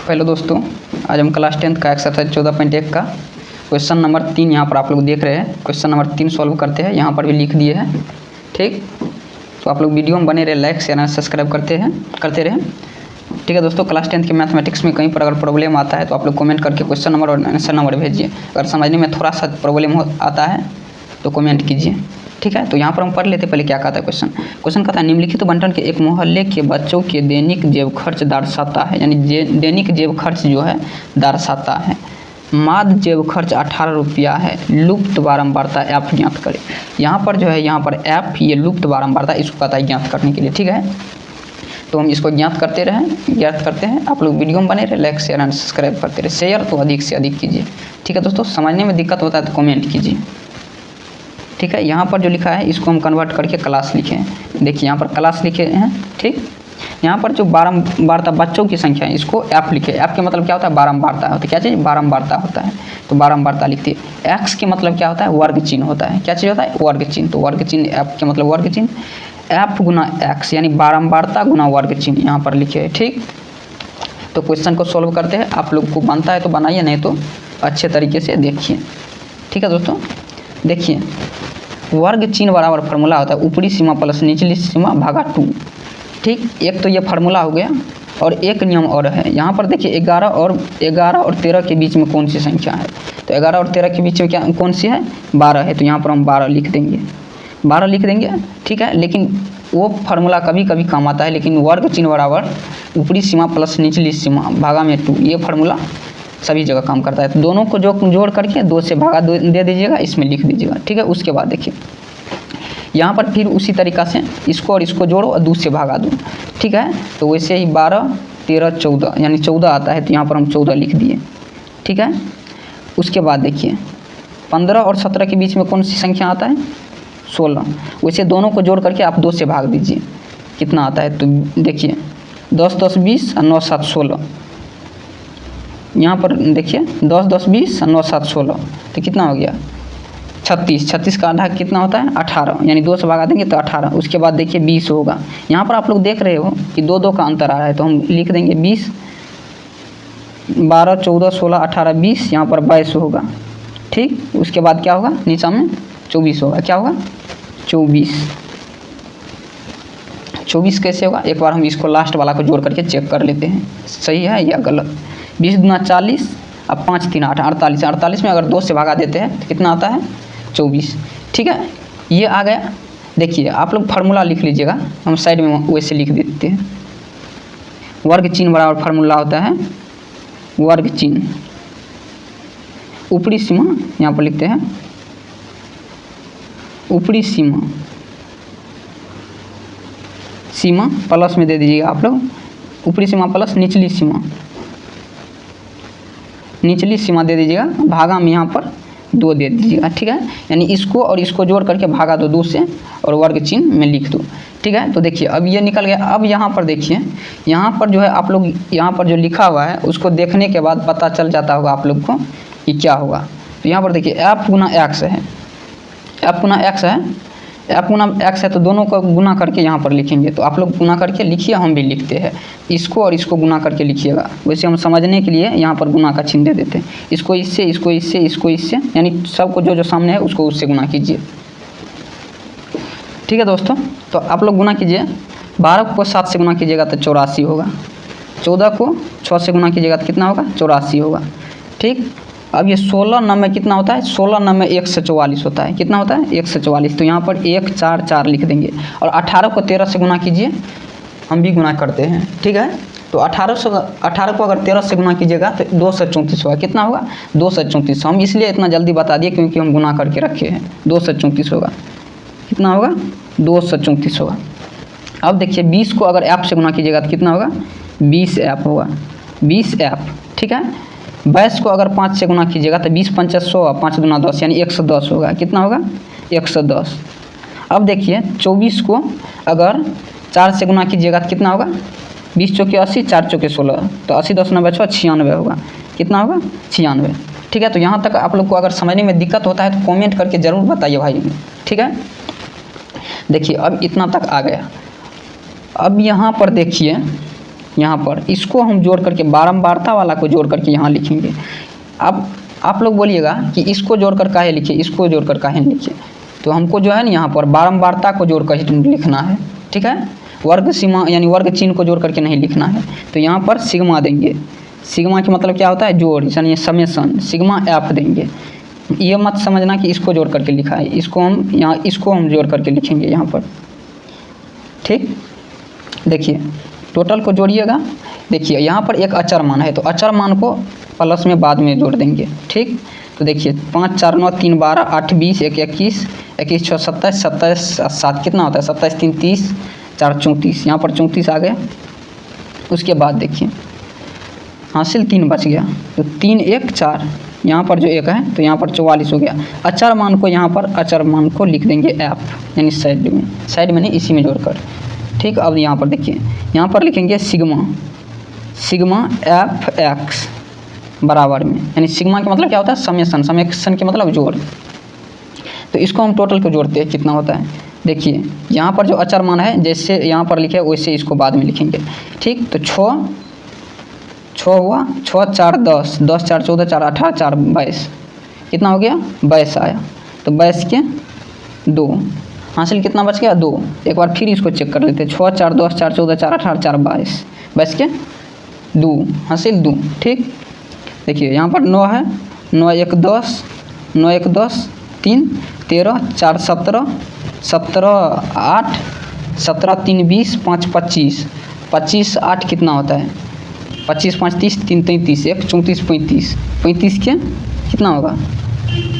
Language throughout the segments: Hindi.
हेलो दोस्तों, आज हम क्लास 10th का एक्सरसाइज 14.1 का क्वेश्चन नंबर 3 यहाँ पर आप लोग देख रहे हैं। क्वेश्चन नंबर 3 सॉल्व करते हैं, यहाँ पर भी लिख दिए हैं। ठीक, तो आप लोग वीडियो में बने रहे, लाइक शेयर सब्सक्राइब करते रहें। ठीक है दोस्तों, क्लास 10th के मैथमेटिक्स में कहीं पर अगर प्रॉब्लम आता है तो आप लोग कमेंट करके क्वेश्चन नंबर और आंसर नंबर भेजिए। अगर समझने में थोड़ा सा प्रॉब्लम आता है तो कमेंट कीजिए। ठीक है, तो यहाँ पर हम पढ़ लेते पहले क्या कहता है क्वेश्चन कहता है निम्नलिखित बंटन के एक मोहल्ले के बच्चों के दैनिक जेब खर्च दर्शाता है, यानी दैनिक जेब खर्च जो है दर्शाता है। माध्य जेब खर्च 18 रुपया है। लुप्त बारंबारता ऐप ज्ञात करें। यहाँ पर जो है, यहाँ पर ऐप ये लुप्त बारंबारता इसको कहता है ज्ञात करने के लिए। ठीक है, तो हम इसको ज्ञात करते हैं। आप लोग वीडियो में बने रहे, लाइक शेयर एंड सब्सक्राइब करते रहे। शेयर तो अधिक से अधिक कीजिए। ठीक है दोस्तों, समझने में दिक्कत होता है तो कमेंट कीजिए। ठीक है, यहाँ पर जो लिखा है इसको हम कन्वर्ट करके क्लास लिखे हैं। देखिए यहाँ पर क्लास लिखे हैं। ठीक, यहाँ पर जो बारंबारता बच्चों की संख्या है इसको ऐप लिखे। ऐप के मतलब क्या होता है? बारंबारता होता है। क्या चीज़? बारंबारता होता है, तो बारंबारता लिखते हैं। एक्स के मतलब क्या होता है? वर्ग चिन्ह होता है। क्या चीज़ होता है? वर्ग चिन्ह। तो वर्ग चिन्ह ऐप के मतलब वर्ग चिन्ह। ऐप गुना एक्स यानी बारंबारता गुना वर्ग चिन्ह यहाँ पर लिखे है। ठीक, तो क्वेश्चन को सॉल्व करते हैं। आप लोग को बनता है तो बनाइए, नहीं तो अच्छे तरीके से देखिए। ठीक है दोस्तों, देखिए वर्ग चिन्ह बराबर फार्मूला होता है ऊपरी सीमा प्लस निचली सीमा भागा 2। ठीक, एक तो ये फार्मूला हो गया और एक नियम और है। यहाँ पर देखिए 11 और 13 के बीच में कौन सी संख्या है? तो 11 और 13 के बीच में क्या कौन सी है? 12 है। तो यहाँ पर हम 12 लिख देंगे। ठीक है, लेकिन वो फार्मूला कभी कभी काम आता है, लेकिन वर्ग चिन्ह बराबर ऊपरी सीमा प्लस निचली सीमा भागा में 2 ये फार्मूला सभी जगह काम करता है। तो दोनों को जोड़ करके 2 से भागा दे दीजिएगा, इसमें लिख दीजिएगा। ठीक है, उसके बाद देखिए यहाँ पर फिर उसी तरीक़ा से इसको और इसको जोड़ो और 2 से भागा दो। ठीक है, तो वैसे ही 12, 13, 14 यानी 14 आता है, तो यहाँ पर हम 14 लिख दिए। ठीक है, उसके बाद देखिए 15 और 17 के बीच में कौन सी संख्या आता है? 16। वैसे दोनों को जोड़ करके आप 2 से भाग दीजिए, कितना आता है? तो देखिए 10, 10, 20 और 9, 7, 16। यहाँ पर देखिए 10, 10, 20 और 9, 7, 16, तो कितना हो गया? 36। 36 का आधा कितना होता है? 18, यानी 2 से भागा देंगे तो 18। उसके बाद देखिए 20 होगा। यहाँ पर आप लोग देख रहे हो कि 2 का अंतर आ रहा है, तो हम लिख देंगे 20। 12, 14, 16, 18, 20, यहाँ पर 22 होगा। ठीक, उसके बाद क्या होगा? नीचा में 24 होगा। क्या होगा? 24 कैसे होगा? एक बार हम इसको लास्ट वाला को जोड़ करके चेक कर लेते हैं, सही है या गलत। 20 दूना 40, अब 5 3 8 48। 48 में अगर 2 से भागा देते हैं तो कितना आता है? 24। ठीक है, ये आ गया। देखिए आप लोग फार्मूला लिख लीजिएगा, हम साइड में वैसे लिख देते हैं। वर्ग चिन्ह बराबर फार्मूला होता है वर्ग चिन्ह ऊपरी सीमा, यहाँ पर लिखते हैं ऊपरी सीमा प्लस में दे दीजिएगा आप लोग, ऊपरी सीमा प्लस निचली सीमा दे दीजिएगा, भागा में यहाँ पर 2 दे दीजिएगा। ठीक है, यानी इसको और इसको जोड़ करके भागा दो 2 से और वर्ग चिन्ह में लिख दो। ठीक है, तो देखिए अब ये निकल गया। अब यहाँ पर देखिए, यहाँ पर जो है आप लोग यहाँ पर जो लिखा हुआ है उसको देखने के बाद पता चल जाता होगा आप लोग को कि क्या होगा। तो यहाँ पर देखिए ऐप गुना एक्स है, ऐप गुना एक्स है, तो दोनों को गुना करके यहाँ पर लिखेंगे। तो आप लोग गुना करके लिखिए, हम भी लिखते हैं। इसको और इसको गुना करके लिखिएगा। वैसे हम समझने के लिए यहाँ पर गुना का चिन्ह दे देते हैं। इसको इससे, इसको इससे, इसको इससे, यानी सबको जो सामने है उसको उससे गुना कीजिए। ठीक है दोस्तों, तो आप लोग गुना कीजिए। 12 को 7 से गुना कीजिएगा तो 84 होगा। 14 को 6 से गुना कीजिएगा तो कितना होगा? 84 होगा। ठीक, अब ये 16 नंबर कितना होता है? 16 नंबर 1 से 44 होता है। कितना होता है? 1 से 44। तो यहाँ पर 1 4 4 लिख देंगे। और 18 को 13 से गुना कीजिए, हम भी गुना करते हैं। ठीक है, तो 18 को अगर 13 से गुना कीजिएगा तो 2 से 34 होगा। कितना होगा? 2 से 34। हम इसलिए इतना जल्दी बता दिए क्योंकि हम गुना करके रखे हैं। 2 से 34 होगा। कितना होगा? 2 से 34 होगा। अब देखिए 20 को अगर ऐप से गुना कीजिएगा तो कितना होगा? 20 ऐप होगा। 20 ऐप। ठीक है, 22 को अगर 5 से गुना कीजिएगा तो 20 5 100, 5 दूना 10 यानी 110 होगा। कितना होगा? 110। अब देखिए 24 को अगर 4 से गुना कीजिएगा तो कितना होगा? 20 चौके 80, 4 चौके 16, तो 80 10 90 6 96 होगा। कितना होगा? 96। ठीक है, तो यहाँ तक आप लोग को अगर समझने में दिक्कत होता है तो कमेंट करके ज़रूर बताइए भाई। ठीक है, देखिए अब इतना तक आ गया। अब यहाँ पर देखिए यहाँ पर इसको हम जोड़ करके बारंबारता वाला को जोड़ करके यहाँ लिखेंगे। अब आप लोग बोलिएगा कि इसको जोड़कर काहे लिखे, इसको जोड़कर काहे लिखे, तो हमको जो है ना यहाँ पर बारंबारता को जोड़कर लिखना है, ठीक है। वर्ग सीमा यानी वर्ग चिन्ह को जोड़ करके नहीं लिखना है। तो यहाँ पर सिग्मा देंगे, सिग्मा का मतलब क्या होता है, जोड़, यानी समेसन, सिग्मा एफ देंगे। ये मत समझना कि इसको जोड़ करके लिखा है, इसको हम जोड़ करके लिखेंगे यहाँ पर, ठीक। देखिए टोटल को जोड़िएगा। देखिए यहाँ पर एक अचर मान है, तो अचर मान को प्लस में बाद में जोड़ देंगे, ठीक। तो देखिए 5 4 9 3 12 8 20 1 21 21 6 27 27 7 कितना होता है, 27 3 30 4 34, यहाँ पर 34 आ गया। उसके बाद देखिए हासिल 3 बच गया, तो 3 1 4, यहाँ पर जो एक है तो यहाँ पर 44 हो गया। अचर मान को यहाँ पर अचर मान को लिख देंगे एफ, यानी साइड में नहीं, इसी में जोड़कर, ठीक। अब यहाँ पर देखिए, यहाँ पर लिखेंगे सिग्मा एफ एक्स बराबर में, यानी सिग्मा का मतलब क्या होता है, समेसन, समेसन के मतलब जोड़। तो इसको हम टोटल को जोड़ते हैं, कितना होता है। देखिए यहाँ पर जो अचर मान है जैसे यहाँ पर लिखे वैसे इसको बाद में लिखेंगे, ठीक। तो 6 हुआ, 6 4 10 10 4 14 4 18 4 22, कितना हो गया, 22 आया। तो 22 के 2, हासिल कितना बच गया, 2। एक बार फिर इसको चेक कर लेते हैं, 6 4 10 4 14 4 18 4 22, 22 के 2, हासिल 2, ठीक। देखिए यहाँ पर 9 है, 9 1 10 9 1 10 3 13 4 17 17 8 17 3 20 5 25 25 8 कितना होता है, 25 5 30 3 33 1 34 35 35 के कितना होगा,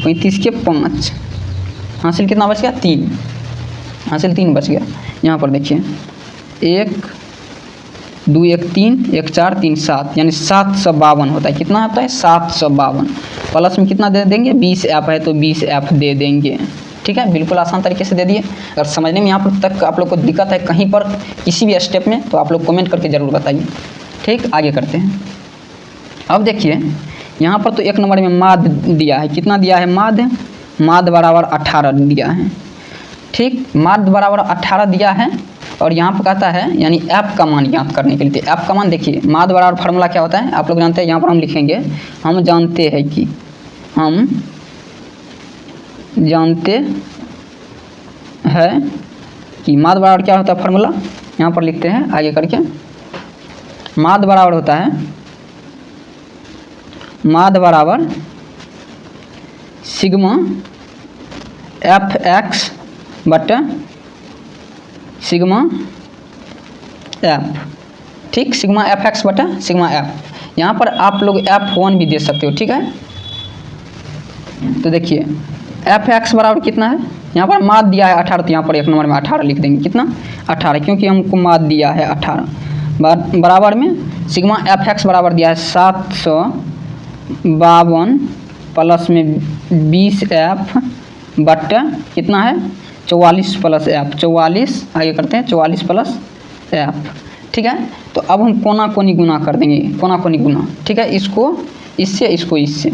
35 के 5, हासिल कितना बच गया, 3, हासिल 3 बच गया। यहाँ पर देखिए 1 2 1 3 1 4 3 7, यानी 752 होता है। कितना होता है, 752। प्लस में कितना दे देंगे, 20 एफ है तो 20 एफ दे देंगे, ठीक है। बिल्कुल आसान तरीके से दे दिए। अगर समझने में यहाँ पर तक आप लोग को दिक्कत है कहीं पर किसी भी स्टेप में, तो आप लोग कमेंट करके ज़रूर बताइए, ठीक। आगे करते हैं। अब देखिए यहाँ पर तो एक नंबर में माद दिया है, कितना दिया है, माद बराबर 18 दिया है, ठीक। माद बराबर 18 दिया है और यहाँ पर कहता है यानी ऐप का मान ज्ञात करने के लिए। ऐप का मान देखिए, माद बराबर फार्मूला क्या होता है आप लोग जानते हैं, यहाँ पर हम लिखेंगे, हम जानते हैं कि माद बराबर क्या होता है, फार्मूला यहाँ पर लिखते हैं आगे करके। माद बराबर होता है, माद बराबर सिग्मा एफ एक्स बटा सिग्मा एफ, ठीक। सिग्मा एफ एक्स बटा सिग्मा एफ। यहाँ पर आप लोग F1 भी दे सकते हो, ठीक है। तो देखिए एफ एक्स बराबर कितना है, यहाँ पर माद दिया है 18, तो यहाँ पर एक नंबर में 18 लिख देंगे, कितना 18, क्योंकि हमको माद दिया है 18। बराबर में सिग्मा एफ एक्स बराबर दिया है 752 प्लस में 20 एफ बटा कितना है, 44 प्लस एफ, 44 आगे करते हैं, 44 प्लस एफ, ठीक है। तो अब हम कोना कोनी गुना कर देंगे, कोना कोनी गुना, ठीक है। इसको इससे, इसको इससे।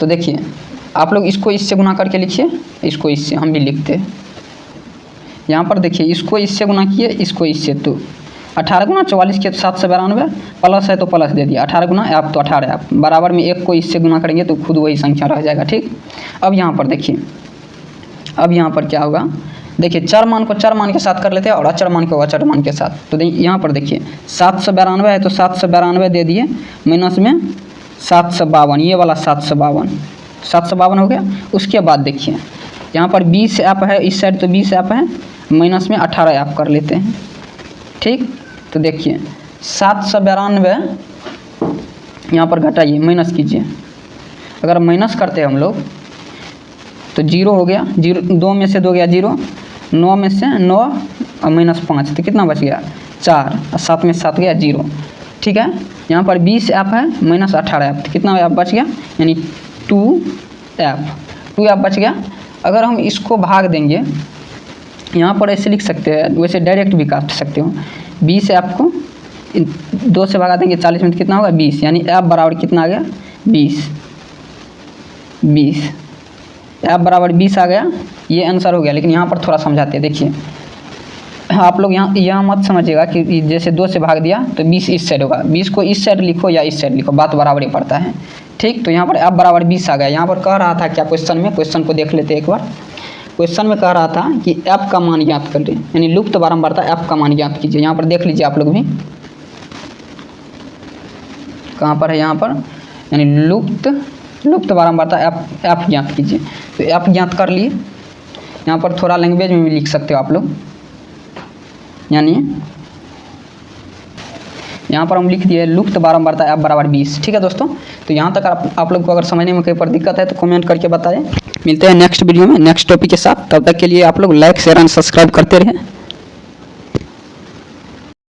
तो देखिए आप लोग इसको इससे गुना करके लिखिए, इसको इससे, हम भी लिखते हैं। यहाँ पर देखिए इसको इससे गुना किए, इसको इससे, तो 18 गुना 44 के 792 प्लस है तो प्लस दे दिया, 18 गुना ऐप तो 18 ऐप बराबर में एक को इससे गुना करेंगे तो खुद वही संख्या रह जाएगा, ठीक। अब यहाँ पर देखिए, अब यहाँ पर क्या होगा, देखिए चर मान को चर मान के साथ कर लेते हैं और अचर मान को अचर मान के साथ। तो यहाँ पर देखिए 792 है तो 792 दे दिए, माइनस में 752, ये वाला 752 हो गया। उसके बाद देखिए यहाँ पर 20 ऐप है इस साइड, तो 20 ऐप है, माइनस में 18 ऐप कर लेते हैं, ठीक। तो देखिए 792 यहाँ पर घटाइए, माइनस कीजिए। अगर माइनस करते हैं हम लोग तो 0 हो गया, 0 2 में से 2 गया 0, 9 में से 9 और माइनस 5, तो कितना बच गया 4, और 7 में 7 गया 0, ठीक है। यहाँ पर 20 ऐप है माइनस 18 ऐप, तो कितना ऐप बच गया, यानी 2 ऐप बच गया। अगर हम इसको भाग देंगे, यहाँ पर ऐसे लिख सकते हैं, वैसे डायरेक्ट भी काट सकते हो। 20 ऐप को 2 से भगा देंगे 40 में, तो कितना होगा 20, यानी ऐप बराबर कितना आ गया 20 ऐप बराबर 20 आ गया। ये आंसर हो गया। लेकिन यहाँ पर थोड़ा समझाते हैं, देखिए आप लोग यहाँ मत समझिएगा कि जैसे 2 से भाग दिया तो 20 इस साइड होगा, 20 को इस साइड लिखो या इस साइड लिखो, बात बराबर ही पड़ता है। ठीक, तो यहाँ पर f बराबर 20 आ गया। यहाँ पर कह रहा था क्या क्वेश्चन में, क्वेश्चन को देख लेते एक बार। क्वेश्चन में कह रहा था कि f का मान ज्ञात कर लें, यानी लुप्त बारंबारता f का मान ज्ञात कीजिए। यहाँ पर देख लीजिए आप लोग भी, कहाँ पर है, यहाँ पर, यानी लुप्त बारंबारता f ज्ञात कीजिए। तो f ज्ञात कर लिए। यहाँ पर थोड़ा लैंग्वेज में भी लिख सकते हो आप लोग, यानी यहाँ पर हम लिख दिए लुप्त बारंबारता f बराबर 20। ठीक है दोस्तों, तो यहाँ तक आप लोग को अगर समझने में कहीं पर दिक्कत है तो कमेंट करके बताएं। मिलते हैं नेक्स्ट वीडियो में नेक्स्ट टॉपिक के साथ। तब तक के लिए आप लोग लाइक शेयर एंड सब्सक्राइब करते रहें।